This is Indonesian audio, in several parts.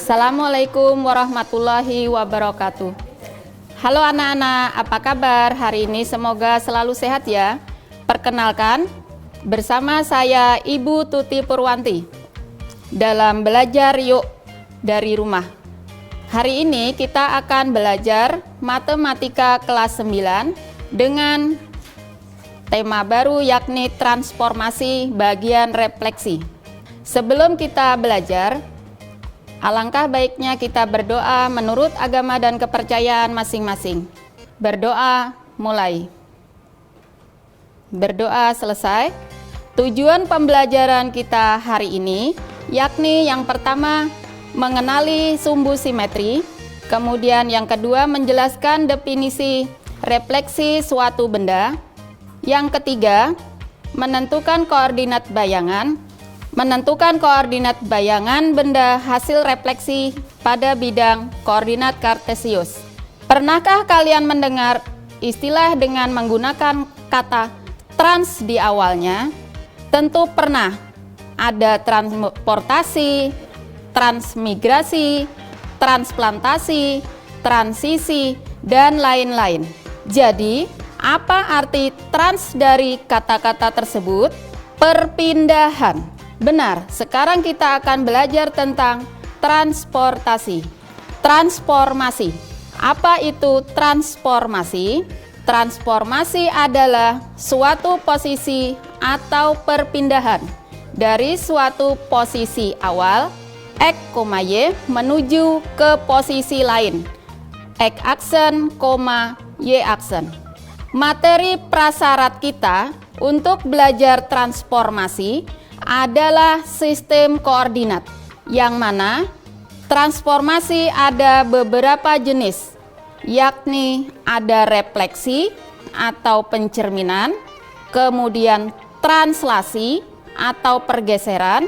Assalamualaikum warahmatullahi wabarakatuh. Halo anak-anak, apa kabar hari ini? Semoga selalu sehat ya. Perkenalkan, bersama saya Ibu Tuti Purwanti dalam Belajar Yuk dari Rumah. Hari ini kita akan belajar matematika kelas 9 dengan tema baru yakni transformasi bagian refleksi. Sebelum kita belajar, alangkah baiknya kita berdoa menurut agama dan kepercayaan masing-masing. Berdoa mulai. Berdoa selesai. Tujuan pembelajaran kita hari ini yakni yang pertama mengenali sumbu simetri, kemudian yang kedua menjelaskan definisi refleksi suatu benda, yang ketiga menentukan koordinat bayangan, benda hasil refleksi pada bidang koordinat kartesius. Pernahkah kalian mendengar istilah dengan menggunakan kata trans di awalnya? Tentu pernah. Ada transportasi, transmigrasi, transplantasi, transisi, dan lain-lain. Jadi, apa arti trans dari kata-kata tersebut? Perpindahan. Benar, sekarang kita akan belajar tentang transportasi. Transformasi. Apa itu transformasi? Transformasi adalah suatu posisi atau perpindahan dari suatu posisi awal X, Y menuju ke posisi lain X aksen, Y aksen. Materi prasyarat kita untuk belajar transformasi adalah sistem koordinat, yang mana transformasi ada beberapa jenis, yakni ada refleksi atau pencerminan, kemudian translasi atau pergeseran,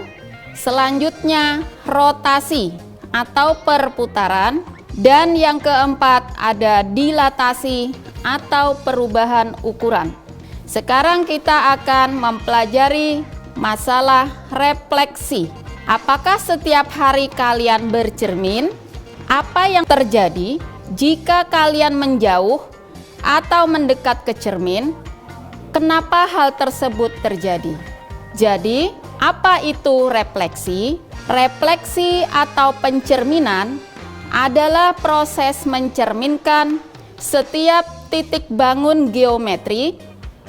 selanjutnya rotasi atau perputaran, dan yang keempat ada dilatasi atau perubahan ukuran. Sekarang kita akan mempelajari masalah refleksi. Apakah setiap hari kalian bercermin? Apa yang terjadi jika kalian menjauh atau mendekat ke cermin? Kenapa hal tersebut terjadi? Jadi, apa itu refleksi? Refleksi atau pencerminan adalah proses mencerminkan setiap titik bangun geometri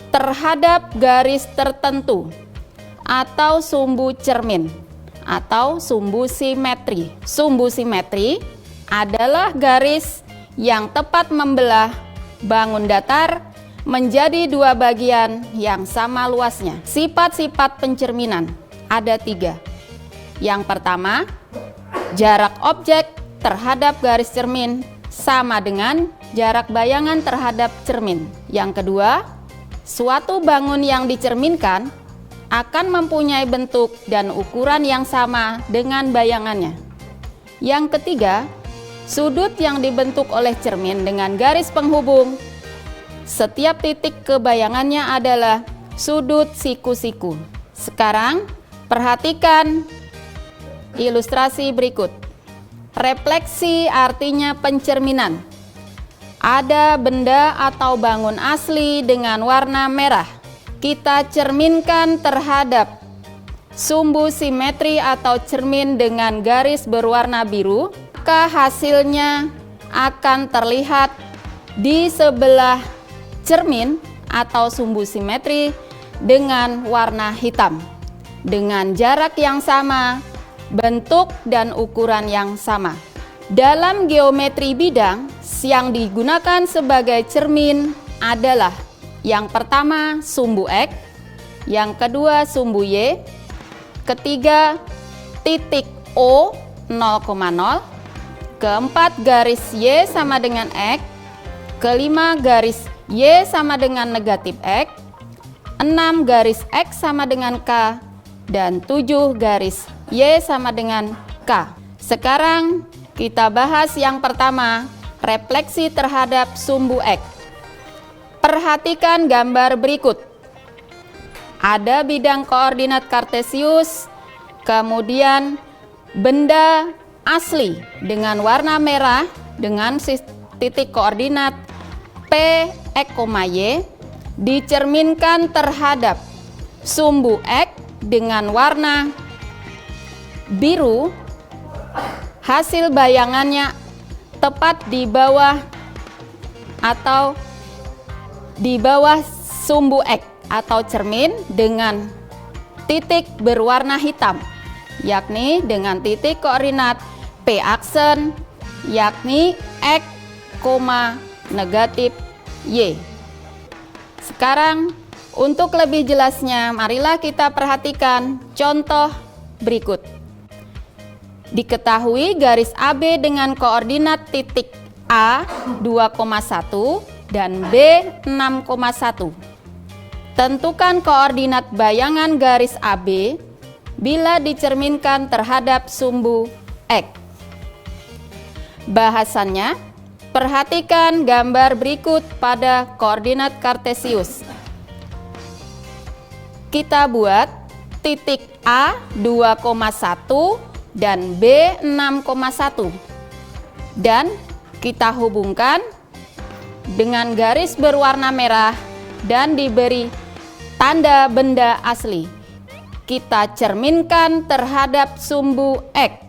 terhadap garis tertentu atau sumbu cermin atau sumbu simetri. Sumbu simetri adalah garis yang tepat membelah bangun datar menjadi dua bagian yang sama luasnya. Sifat-sifat pencerminan ada 3. Yang pertama, jarak objek terhadap garis cermin sama dengan jarak bayangan terhadap cermin. Yang kedua, suatu bangun yang dicerminkan akan mempunyai bentuk dan ukuran yang sama dengan bayangannya. Yang ketiga, sudut yang dibentuk oleh cermin dengan garis penghubung setiap titik ke bayangannya adalah sudut siku-siku. Sekarang, perhatikan ilustrasi berikut. Refleksi artinya pencerminan. Ada benda atau bangun asli dengan warna merah. Kita cerminkan terhadap sumbu simetri atau cermin dengan garis berwarna biru, maka hasilnya akan terlihat di sebelah cermin atau sumbu simetri dengan warna hitam, dengan jarak yang sama, bentuk dan ukuran yang sama. Dalam geometri bidang, yang digunakan sebagai cermin adalah yang pertama sumbu X, yang kedua sumbu Y, ketiga titik O 0,0, keempat garis Y sama dengan X, kelima garis Y sama dengan negatif X, 6 garis X sama dengan K, dan 7 garis Y sama dengan K. Sekarang kita bahas yang pertama, refleksi terhadap sumbu X. Perhatikan gambar berikut. Ada bidang koordinat kartesius, kemudian benda asli dengan warna merah dengan titik koordinat P, X, Y dicerminkan terhadap sumbu X dengan warna biru, hasil bayangannya tepat di bawah atau di bawah sumbu X atau cermin dengan titik berwarna hitam, yakni dengan titik koordinat P aksen, yakni X, negatif Y. Sekarang untuk lebih jelasnya, marilah kita perhatikan contoh berikut. Diketahui garis AB dengan koordinat titik A 2,1 dan B 6,1. Tentukan koordinat bayangan garis AB bila dicerminkan terhadap sumbu X. Bahasannya, perhatikan gambar berikut pada koordinat kartesius. Kita buat titik A 2,1 dan B 6,1 dan kita hubungkan dengan garis berwarna merah dan diberi tanda benda asli. Kita cerminkan terhadap sumbu X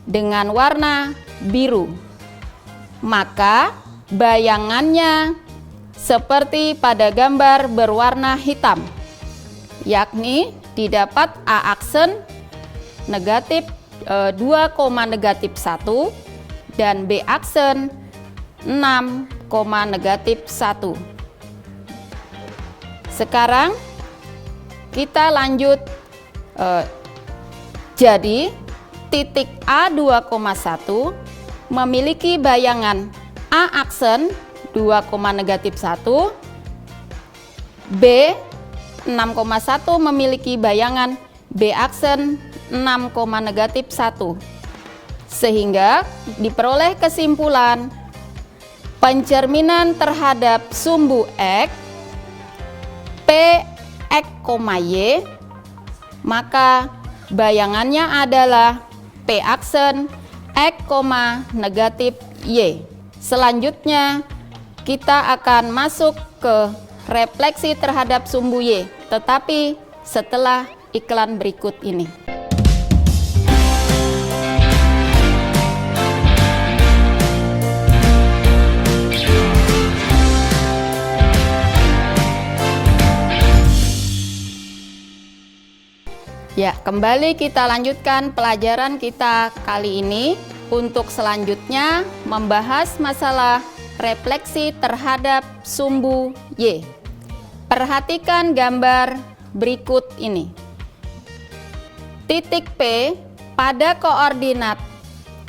dengan warna biru. Maka bayangannya seperti pada gambar berwarna hitam, yakni didapat A aksen negatif 2, negatif 1 dan B aksen 6, negatif 1. Sekarang kita lanjut. Jadi titik A 2,1 memiliki bayangan A aksen 2, negatif 1, B 6,1 memiliki bayangan B aksen 6, negatif 1. Sehingga diperoleh kesimpulan pencerminan terhadap sumbu X P, X, Y, maka bayangannya adalah P aksen X, negatif Y. Selanjutnya kita akan masuk ke refleksi terhadap sumbu Y, tetapi setelah iklan berikut ini. Ya, kembali kita lanjutkan pelajaran kita kali ini. Untuk selanjutnya membahas masalah refleksi terhadap sumbu Y. Perhatikan gambar berikut ini. Titik P pada koordinat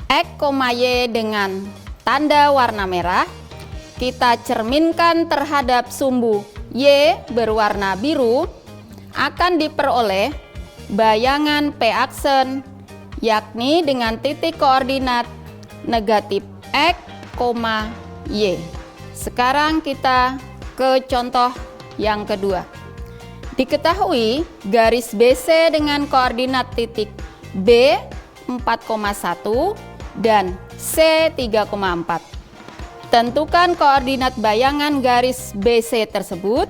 X, Y dengan tanda warna merah kita cerminkan terhadap sumbu Y berwarna biru akan diperoleh bayangan P aksen, yakni dengan titik koordinat negatif X, Y. Sekarang kita ke contoh yang kedua. Diketahui garis BC dengan koordinat titik B 4,1 dan C 3,4. Tentukan koordinat bayangan garis BC tersebut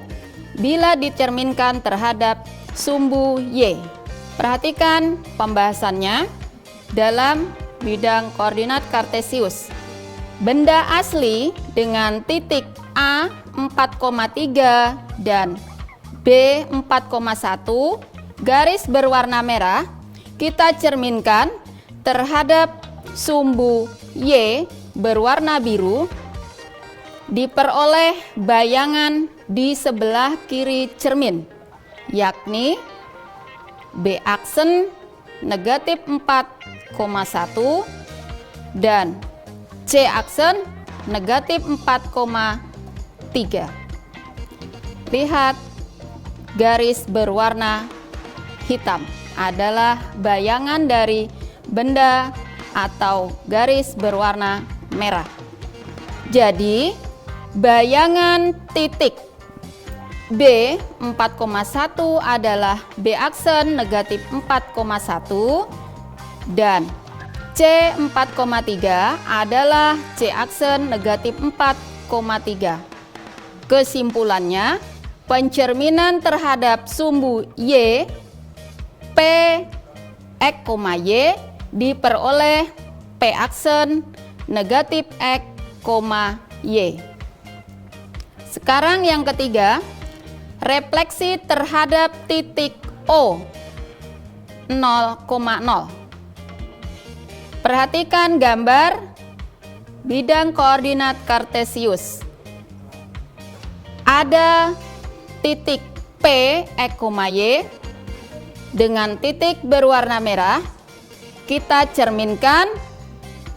bila dicerminkan terhadap sumbu Y. Perhatikan pembahasannya dalam bidang koordinat kartesius. Benda asli dengan titik A 4,3 dan B 4,1 garis berwarna merah kita cerminkan terhadap sumbu Y berwarna biru, diperoleh bayangan di sebelah kiri cermin, yakni B aksen negatif 4,1 dan C aksen negatif 4,3. Lihat, garis berwarna hitam adalah bayangan dari benda atau garis berwarna merah. Jadi, bayangan titik B 4,1 adalah B aksen negatif 4,1 dan C C 4,3 adalah C aksen negatif 4,3. Kesimpulannya, pencerminan terhadap sumbu Y, P, X, Y diperoleh P aksen negatif X, Y. Sekarang yang ketiga, refleksi terhadap titik O 0,0. Perhatikan gambar bidang koordinat kartesius. Ada titik P, X, Y dengan titik berwarna merah. Kita cerminkan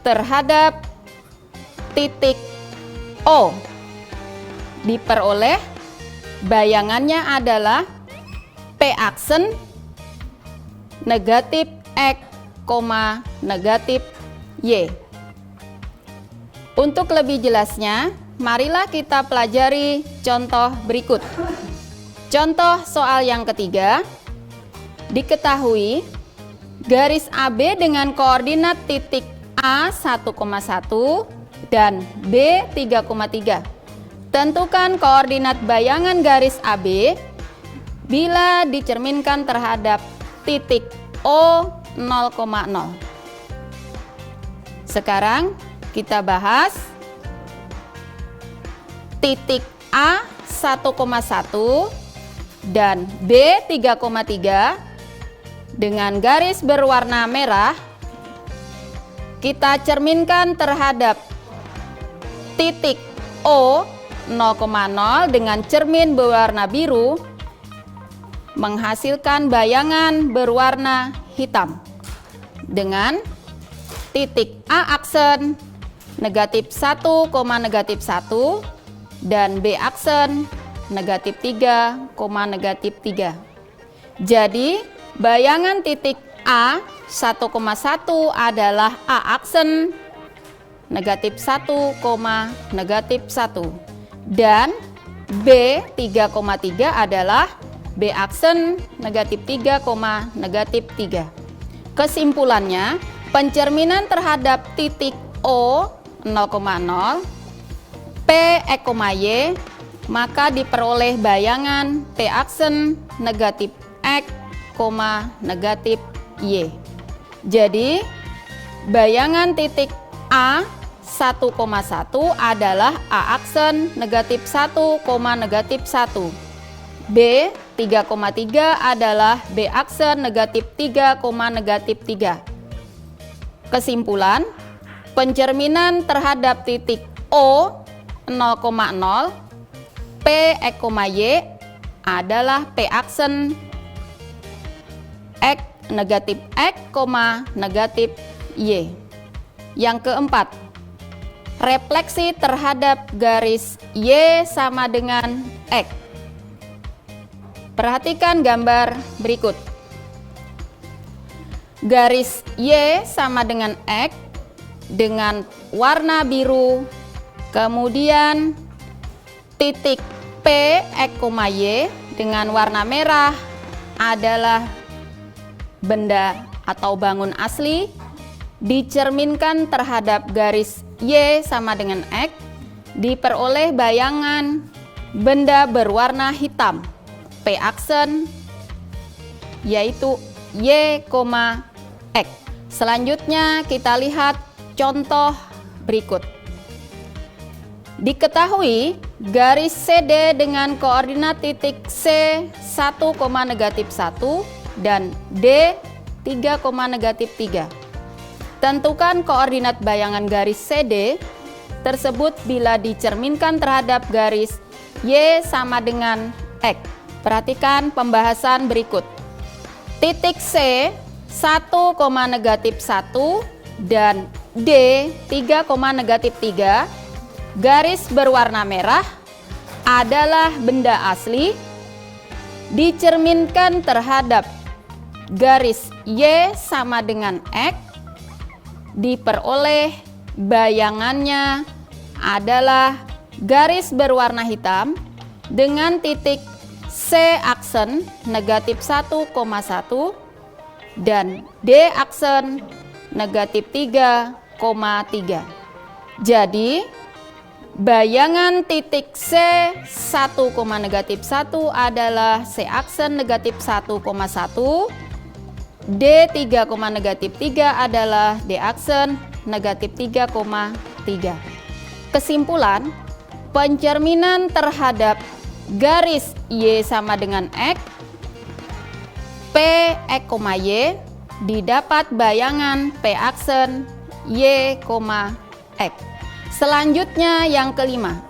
terhadap titik O. Diperoleh bayangannya adalah P aksen negatif X, negatif Y. Untuk lebih jelasnya, marilah kita pelajari contoh berikut. Contoh soal yang ketiga, diketahui garis AB dengan koordinat titik A 1,1 dan B 3,3. Tentukan koordinat bayangan garis AB bila dicerminkan terhadap titik O 0,0. Sekarang kita bahas titik A 1,1 dan B 3,3 dengan garis berwarna merah. Kita cerminkan terhadap titik O 0,0 dengan cermin berwarna biru, menghasilkan bayangan berwarna hitam dengan titik A aksen negatif 1, negatif 1 dan B aksen negatif 3, negatif 3. Jadi bayangan titik A 1,1 adalah A aksen negatif 1, negatif 1 dan B 3,3 adalah B aksen negatif 3, negatif 3. Kesimpulannya, pencerminan terhadap titik O 0,0 P, X, Y, maka diperoleh bayangan P aksen negatif X, negatif Y. Jadi, bayangan titik A 1,1 adalah A aksen negatif 1, negatif 1. B 3,3 adalah B aksen negatif 3, negatif 3. Kesimpulan, pencerminan terhadap titik O 0,0 P, X, Y adalah P aksen X, negatif X, negatif Y. Yang keempat, refleksi terhadap garis Y sama dengan X. Perhatikan gambar berikut. Garis Y sama dengan X dengan warna biru, kemudian titik P, X, Y dengan warna merah adalah benda atau bangun asli, dicerminkan terhadap garis Y sama dengan X, diperoleh bayangan benda berwarna hitam P aksen yaitu Y, X. Selanjutnya kita lihat contoh berikut. Diketahui garis CD dengan koordinat titik C 1, negatif 1 dan D 3, negatif 3. Tentukan koordinat bayangan garis CD tersebut bila dicerminkan terhadap garis Y sama dengan X. Perhatikan pembahasan berikut. Titik C 1, negatif 1 dan D 3, negatif 3 garis berwarna merah adalah benda asli, dicerminkan terhadap garis Y sama dengan X, diperoleh bayangannya adalah garis berwarna hitam dengan titik C aksen negatif 1,1 dan D aksen negatif 3,3. Jadi bayangan titik C 1, negatif 1 adalah C aksen negatif 1,1, D 3, negatif 3 adalah D aksen negatif 3,3. Kesimpulan, pencerminan terhadap garis Y sama dengan X, P X, Y didapat bayangan P aksen Y, X. Selanjutnya yang kelima,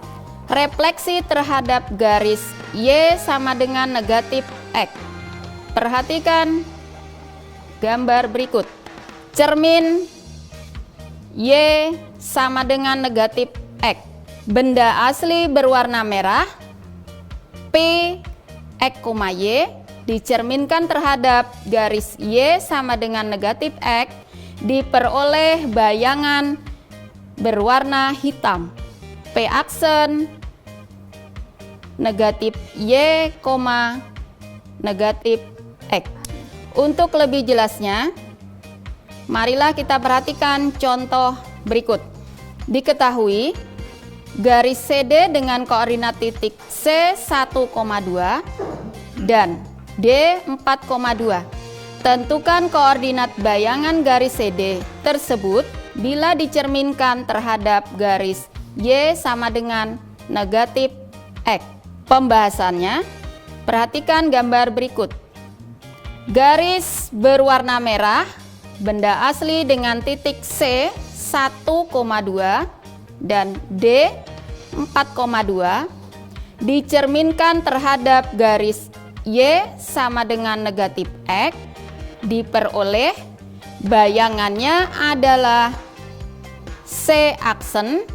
refleksi terhadap garis Y sama dengan negatif X. Perhatikan gambar berikut. Cermin Y sama dengan negatif X. Benda asli berwarna merah P X, Y dicerminkan terhadap garis Y sama dengan negatif X diperoleh bayangan berwarna hitam P aksen negatif Y, negatif X. Untuk lebih jelasnya, marilah kita perhatikan contoh berikut. Diketahui garis CD dengan koordinat titik C 1,2 dan D 4,2. Tentukan koordinat bayangan garis CD tersebut bila dicerminkan terhadap garis Y sama dengan negatif X. Pembahasannya, perhatikan gambar berikut. Garis berwarna merah, benda asli dengan titik C 1,2 dan D 4,2 dicerminkan terhadap garis Y sama dengan negatif X, diperoleh bayangannya adalah C aksen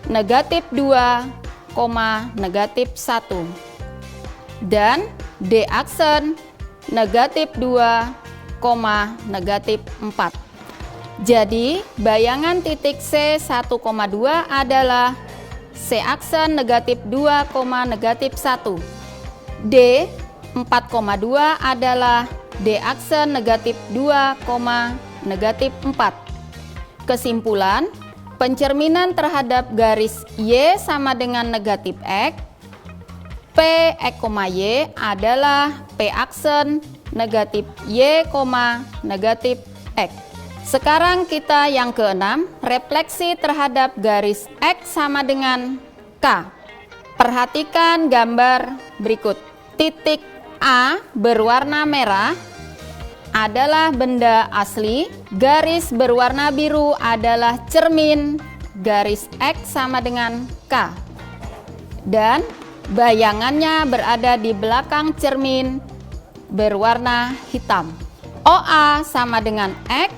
negatif 2, negatif 1 dan D aksen negatif 2, negatif 4. Jadi bayangan titik C 1,2 adalah C aksen negatif 2, negatif 1. D 4,2 adalah D aksen negatif 2, negatif 4. Kesimpulan, pencerminan terhadap garis Y sama dengan negatif X, P X, Y adalah P aksen negatif Y, negatif X. Sekarang kita yang keenam, refleksi terhadap garis X sama dengan K. Perhatikan gambar berikut. Titik A berwarna merah adalah benda asli, garis berwarna biru adalah cermin garis X sama dengan K. Dan bayangannya berada di belakang cermin berwarna hitam. OA sama dengan X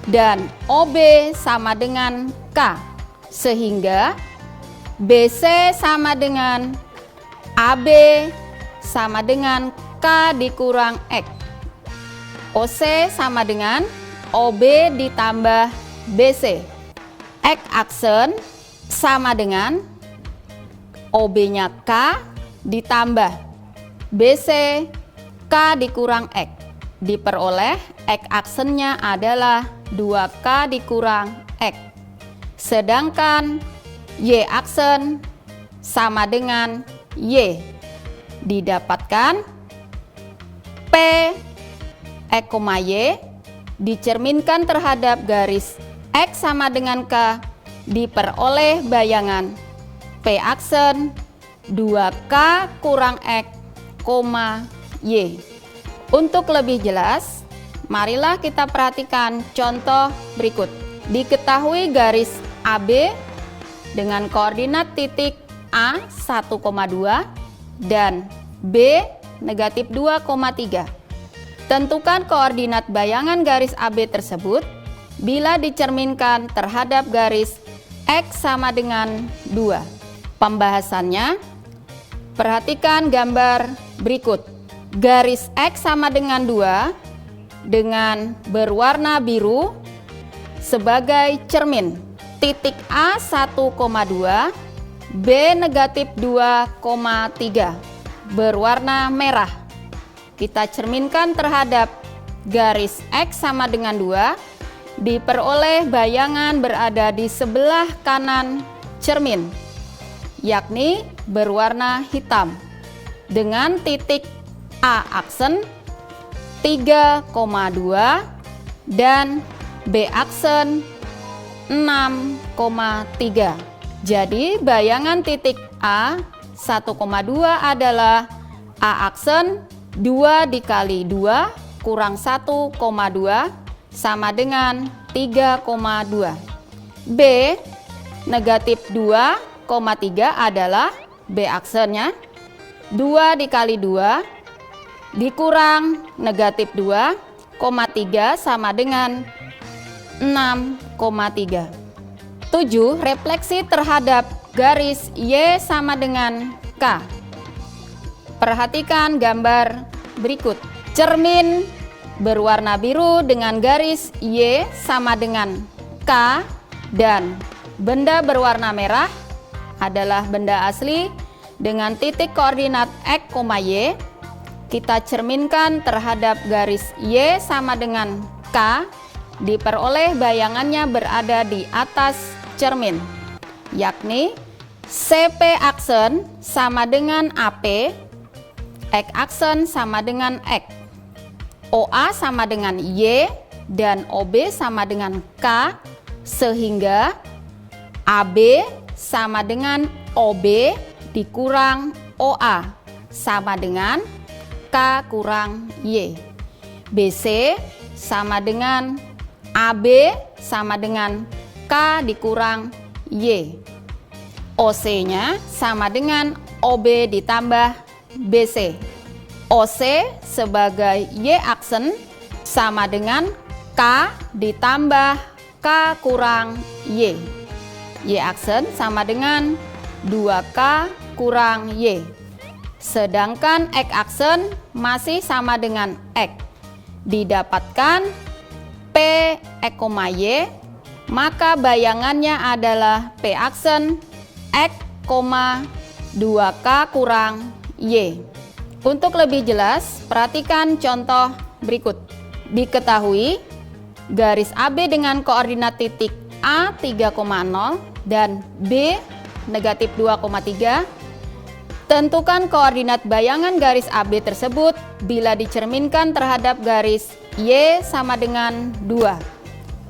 dan OB sama dengan K. Sehingga BC sama dengan AB sama dengan K dikurang X. OC sama dengan OB ditambah BC. X aksen sama dengan OB-nya K ditambah BC K dikurang X. Diperoleh X aksennya adalah 2K dikurang X. Sedangkan Y aksen sama dengan Y. Didapatkan P X, Y dicerminkan terhadap garis X sama dengan K diperoleh bayangan P aksen 2K kurang X, Y. Untuk lebih jelas, marilah kita perhatikan contoh berikut. Diketahui garis AB dengan koordinat titik A 1,2 dan B negatif 2,3. Tentukan koordinat bayangan garis AB tersebut bila dicerminkan terhadap garis X sama dengan 2. Pembahasannya, perhatikan gambar berikut. Garis X sama dengan 2 dengan berwarna biru sebagai cermin. Titik A 1,2, B negatif 2,3 berwarna merah. Kita cerminkan terhadap garis X sama dengan 2 diperoleh bayangan berada di sebelah kanan cermin, yakni berwarna hitam dengan titik A aksen 3,2 dan B aksen 6,3. Jadi bayangan titik A 1,2 adalah A aksen 2 dikali 2 kurang 1,2 sama dengan 3,2. B negatif 2,3 adalah B aksennya 2 dikali 2 dikurang negatif 2,3 sama dengan 6,3. 7. Refleksi terhadap garis Y sama dengan K. Perhatikan gambar berikut. Cermin berwarna biru dengan garis Y sama dengan K dan benda berwarna merah adalah benda asli dengan titik koordinat X, Y. Kita cerminkan terhadap garis Y sama dengan K, diperoleh bayangannya berada di atas cermin, yakni CP aksen sama dengan AP, X aksen sama dengan X, OA sama dengan Y, dan OB sama dengan K, sehingga AB sama dengan OB dikurang OA sama dengan K kurang Y. BC sama dengan AB sama dengan K dikurang Y. OC-nya sama dengan OB ditambah BC. OC sebagai Y aksen sama dengan K ditambah K kurang Y. Y aksen sama dengan 2K kurang Y. Sedangkan X aksen masih sama dengan X. Didapatkan P X, Y, maka bayangannya adalah P aksen X, 2K kurang Y. Untuk lebih jelas, perhatikan contoh berikut. Diketahui garis AB dengan koordinat titik A 3,0 dan B negatif 2,3. Tentukan koordinat bayangan garis AB tersebut bila dicerminkan terhadap garis Y sama dengan 2.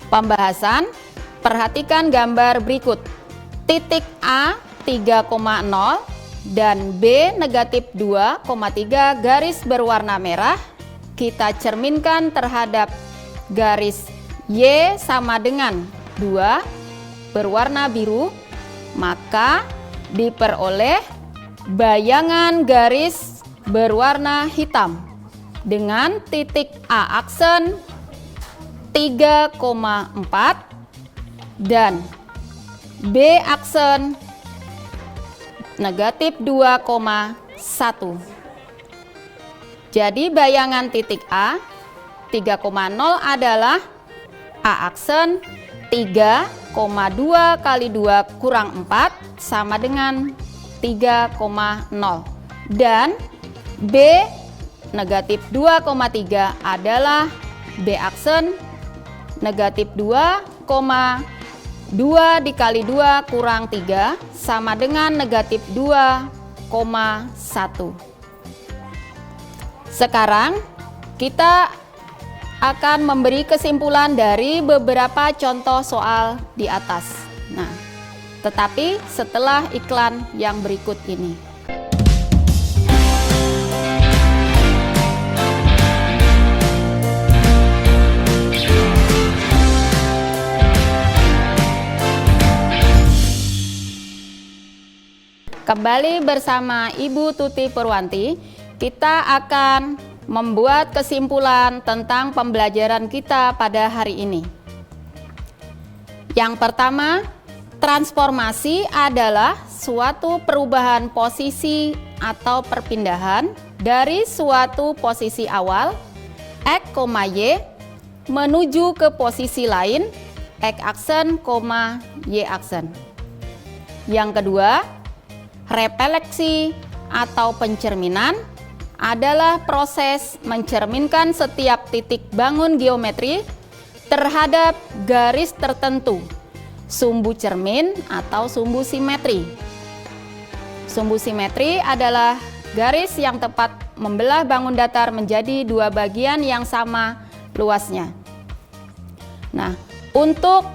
Pembahasan, perhatikan gambar berikut. Titik A 3,0 dan B negatif 2,3 garis berwarna merah kita cerminkan terhadap garis Y sama dengan 2 berwarna biru, maka diperoleh bayangan garis berwarna hitam dengan titik A aksen 3,4 dan B aksen negatif 2,1. Jadi bayangan titik A 3,0 adalah A aksen 3,2 kali 2 kurang 4 sama dengan 3,0 dan B negatif 2,3 adalah B aksen negatif 2,2 dikali 2 kurang 3 sama dengan negatif 2,1. Sekarang kita akan memberi kesimpulan dari beberapa contoh soal di atas. Nah, tetapi setelah iklan yang berikut ini. Kembali bersama Ibu Tuti Purwanti, kita akan membuat kesimpulan tentang pembelajaran kita pada hari ini. Yang pertama, transformasi adalah suatu perubahan posisi atau perpindahan dari suatu posisi awal X, Y menuju ke posisi lain X aksen, Y aksen. Yang kedua, refleksi atau pencerminan adalah proses mencerminkan setiap titik bangun geometri terhadap garis tertentu, sumbu cermin atau sumbu simetri. Sumbu simetri adalah garis yang tepat membelah bangun datar menjadi dua bagian yang sama luasnya. Nah, untuk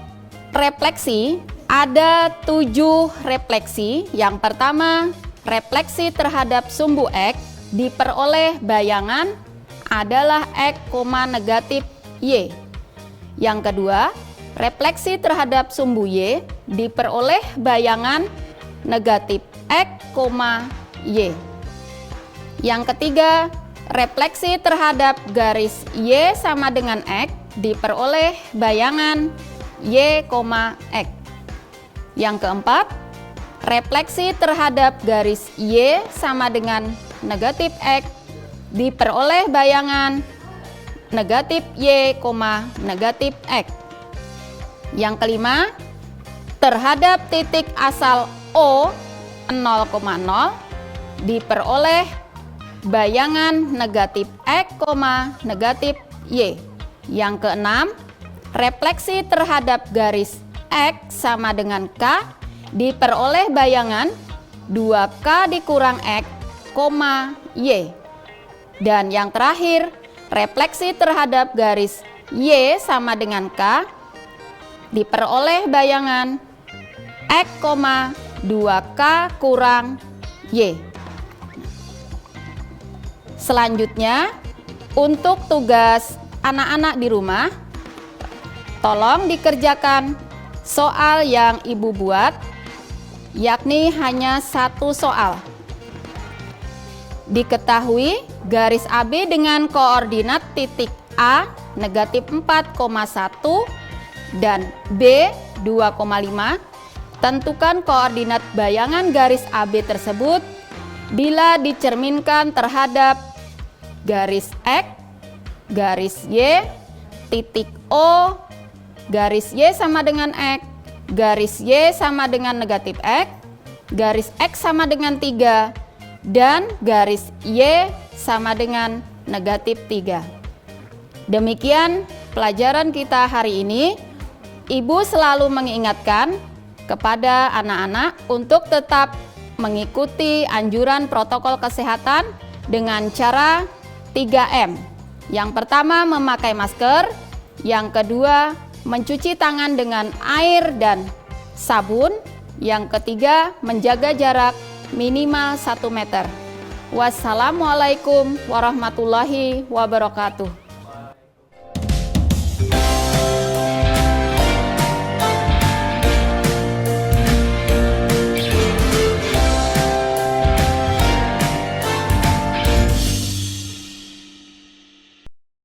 refleksi ada 7 refleksi. Yang pertama, refleksi terhadap sumbu X diperoleh bayangan adalah X, negatif Y. Yang kedua, refleksi terhadap sumbu Y diperoleh bayangan negatif X, Y. Yang ketiga, refleksi terhadap garis Y sama dengan X diperoleh bayangan Y, X. Yang keempat, refleksi terhadap garis Y sama dengan negatif X diperoleh bayangan negatif Y, negatif X. Yang kelima, terhadap titik asal O 0,0 diperoleh bayangan negatif X, negatif Y. Yang keenam, refleksi terhadap garis X sama dengan K diperoleh bayangan 2K dikurang X, Y. Dan yang terakhir, refleksi terhadap garis Y sama dengan K diperoleh bayangan X, 2K kurang Y. Selanjutnya, untuk tugas anak-anak di rumah, tolong dikerjakan soal yang Ibu buat, yakni hanya 1 soal. Diketahui garis AB dengan koordinat titik A negatif 4,1 dan B 2,5. Tentukan koordinat bayangan garis AB tersebut bila dicerminkan terhadap garis X, garis Y, titik O, garis Y sama dengan X, garis Y sama dengan negatif X, garis X sama dengan 3, dan garis Y sama dengan negatif 3. Demikian pelajaran kita hari ini. Ibu selalu mengingatkan kepada anak-anak untuk tetap mengikuti anjuran protokol kesehatan dengan cara 3M. Yang pertama, memakai masker. Yang kedua, mencuci tangan dengan air dan sabun. Yang ketiga, menjaga jarak minimal 1 meter. Wassalamualaikum warahmatullahi wabarakatuh.